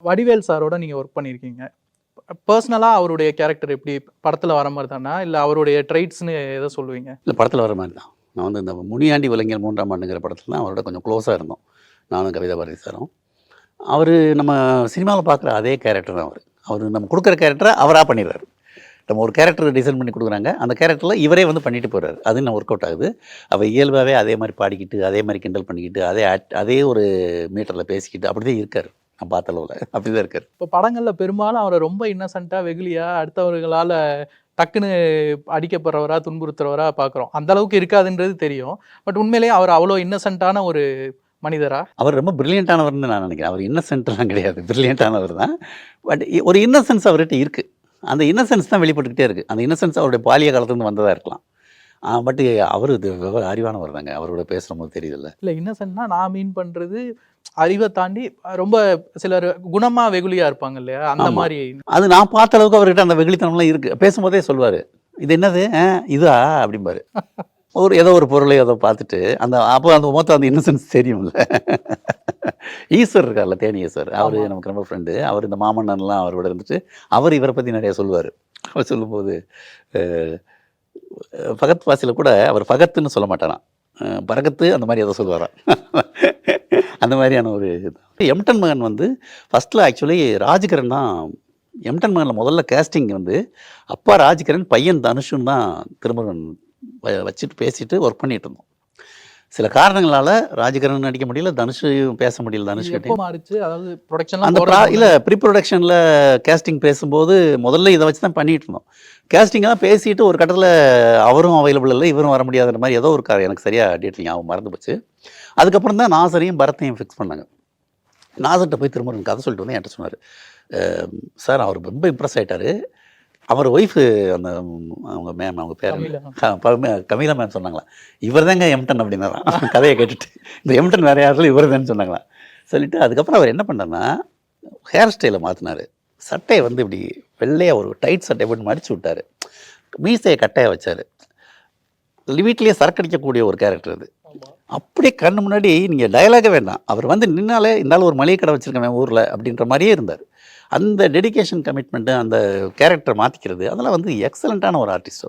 வடிவேல் சாரோட நீங்க ஒர்க் பண்ணியிருக்கீங்க. பர்சனலா அவருடைய கேரக்டர் எப்படி படத்துல வர மாரி தானா? இல்ல அவருடைய ட்ரெய்ட்ஸ்ன்னு எத சொல்லுவீங்க? இல்லை, படத்தில் வர மாதிரி தான். நான் வந்து இந்த முனியாண்டி விலைஞர் 3ஆம் ஆண்டுங்கிற படத்தில் தான் அவரோட கொஞ்சம் க்ளோஸாக இருந்தோம். நானும் கவிதா பாரதி சாரும். அவர் நம்ம சினிமாவில் பார்க்குற அதே கேரக்டர் தான் அவர். அவர் நம்ம கொடுக்குற கேரக்டரை அவராக பண்ணிடுறாரு. நம்ம ஒரு கேரக்டர் டிசைன் பண்ணி கொடுக்குறாங்க, அந்த கேரக்டரில் இவரே வந்து பண்ணிட்டு போகிறாரு. அது இன்னும் ஒர்க் அவுட் ஆகுது. அவர் இயல்பாகவே அதே மாதிரி பாடிக்கிட்டு, அதே மாதிரி கிண்டல் பண்ணிக்கிட்டு, அதே ஒரு மீட்டரில் பேசிக்கிட்டு அப்படி தான் இருக்கார். நான் பார்த்த அளவில் அப்படி தான் இருக்கார். இப்போ படங்கள்ல பெரும்பாலும் அவரை ரொம்ப இன்னசென்ட்டா, வெகுளியா, அடுத்தவர்களால டக்குன்னு அடிக்கப்படுறவரா, துன்புறுத்துறவரா பார்க்குறோம். அந்த அளவுக்கு இருக்காதுன்றது தெரியும். பட் உண்மையிலேயே அவர் அவ்வளோ இன்னசென்ட்டான ஒரு மனிதரா? அவர் ரொம்ப பிரில்லியண்ட்டானவர்னு நான் நினைக்கிறேன். அவர் இன்னசென்ட்லாம் கிடையாது, பிரில்லியண்ட்டானவர் தான். பட் ஒரு இன்னசென்ஸ் அவர்கிட்ட இருக்குது. அந்த இன்னசென்ஸ் தான் வெளிப்பட்டுக்கிட்டே இருக்குது. அந்த இன்னசென்ஸ் அவருடைய பாலிய காலத்துலேருந்து வந்ததாக இருக்கலாம். பட் அவர் அறிவானவர் தாங்க. அவரோட பேசுகிறபோது தெரியுதுல்ல. இல்ல இன்னசென்ட்னா நான் மீன் பண்றது அறிவை தாண்டி ரொம்ப சிலர் குணமா வெகுளியா இருப்பாங்க இல்லையா? அந்த ஆமா. மாதிரி. அது நான் பார்த்த அளவுக்கு அவர்கிட்ட அந்த வெகுளித்தனம்லாம் இருக்குது. பேசும்போதே சொல்லுவார், இது என்னது இதா அப்படிம்பாரு. ஏதோ ஒரு பொருளை ஏதோ பார்த்துட்டு அப்போ அந்த மொத்தம் அந்த இன்னசென்ஸ் தெரியும்ல. ஈஸ்வர் இருக்கார்ல, தேனி ஈஸ்வர், அவர் நமக்கு ரொம்ப ஃப்ரெண்டு. அவர் இந்த மாமன்னன்லாம் அவரோட இருந்துட்டு அவர் இவரை பற்றி நிறைய சொல்லுவார். அவர் சொல்லும்போது ஃபகத் வாசியில் கூட அவர் ஃபகத்துன்னு சொல்ல மாட்டாராம், பரகத்து அந்த மாதிரி ஏதோ சொல்லுவாராம். அந்த மாதிரியான ஒரு இது. எம்டன் மகன் வந்து ஃபஸ்ட்டில் ஆக்சுவலி ராஜ்கிரண் தான். எம்டன் மகனில் முதல்ல கேஸ்டிங் வந்து அப்பா ராஜ்கிரண், பையன் தனுஷுன்னு தான் திருமுருகன் வச்சுட்டு பேசிட்டு ஒர்க் பண்ணிட்டு இருந்தோம். சில காரணங்களால் ராஜ்கிரண் நடிக்க முடியல, தனுஷையும் பேச முடியல. தனுஷ் எப்போ மாறிச்சு? அதாவது அந்த ப்ரொடக்ஷன்லாம் இல்லை, ப்ரீ ப்ரொடக்ஷனில் கேஸ்டிங் பேசும்போது முதல்ல இதை வச்சு தான் பண்ணிகிட்டு இருந்தோம். கேஸ்டிங்கெல்லாம் பேசிட்டு ஒரு கட்டத்தில் அவரும் அவைலபிள் இல்லை, இவரும் வர முடியாத மாதிரி ஏதோ ஒரு எனக்கு சரியாக டேட்லிங் அவன் மறந்து போச்சு. அதுக்கப்புறம் தான் நாசரையும் பரத்தையும் ஃபிக்ஸ் பண்ணாங்க. நாசர்கிட்ட போய் திருமுருகன் கதை சொல்லிட்டு வந்து என்கிட்ட சொன்னார், சார் அவர் ரொம்ப இம்ப்ரெஸ் ஆகிட்டார். அவர் ஒய்ஃபு அந்த அவங்க மேம், அவங்க பேர் கமீலா மேம் சொன்னாங்களா, இவர் தாங்க எம்டன் அப்படின்னாராம். கதையை கேட்டுட்டு இந்த எம்டன் வேறு யாரும் இவர் தான்னு சொன்னாங்களா. சொல்லிவிட்டு அதுக்கப்புறம் அவர் என்ன பண்ணார்னா ஹேர் ஸ்டைலை மாற்றினார். சட்டையை வந்து இப்படி வெள்ளையாக ஒரு டைட் சட்டையை போட்டு மடித்து விட்டார். மீசையை கட்டையாக வச்சார். வீட்லேயே சரக்கடிக்கக்கூடிய ஒரு கேரக்டர் அது. அப்படியே கண்ணு முன்னாடி நீங்கள் டயலாகே வேண்டாம், அவர் வந்து நின்னாலே இருந்தாலும் ஒரு மளிகை கடை வச்சுருக்கேன் ஊரில் அப்படின்ற மாதிரியே இருந்தார். அந்த டெடிகேஷன், கமிட்மெண்ட்டு, அந்த கேரக்டர் மாற்றிக்கிறது, அதெல்லாம் வந்து எக்ஸலண்ட்டான ஒரு ஆர்டிஸ்ட்.